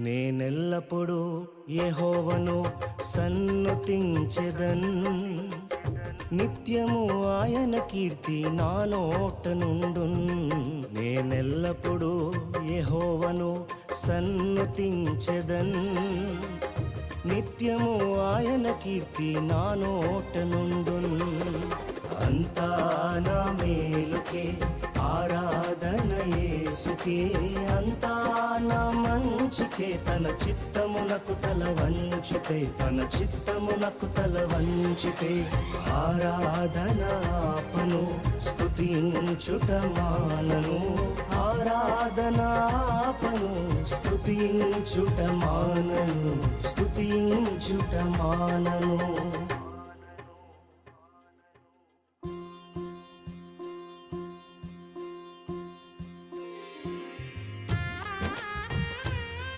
నేనెల్లప్పుడూ యెహోవాను సన్నుతించెదన్, నిత్యము ఆయన కీర్తి నా నోట నుండున్. నేనెల్లప్పుడూ యెహోవాను సన్నుతించెదన్, నిత్యము ఆయన కీర్తి నా నోట నుండున్. అంతా నా మేలుకే ఆరాధన యేసుకే, అంతా నా మంచికే. తన చిత్తమునకు తల వంచితే, తన చిత్తమునకు తల వంచితే ఆరాధన ఆపను, స్తుతించుట మానను. ఆరాధన ఆపను, స్తుతించుట మానను, స్తుతించుట మానను.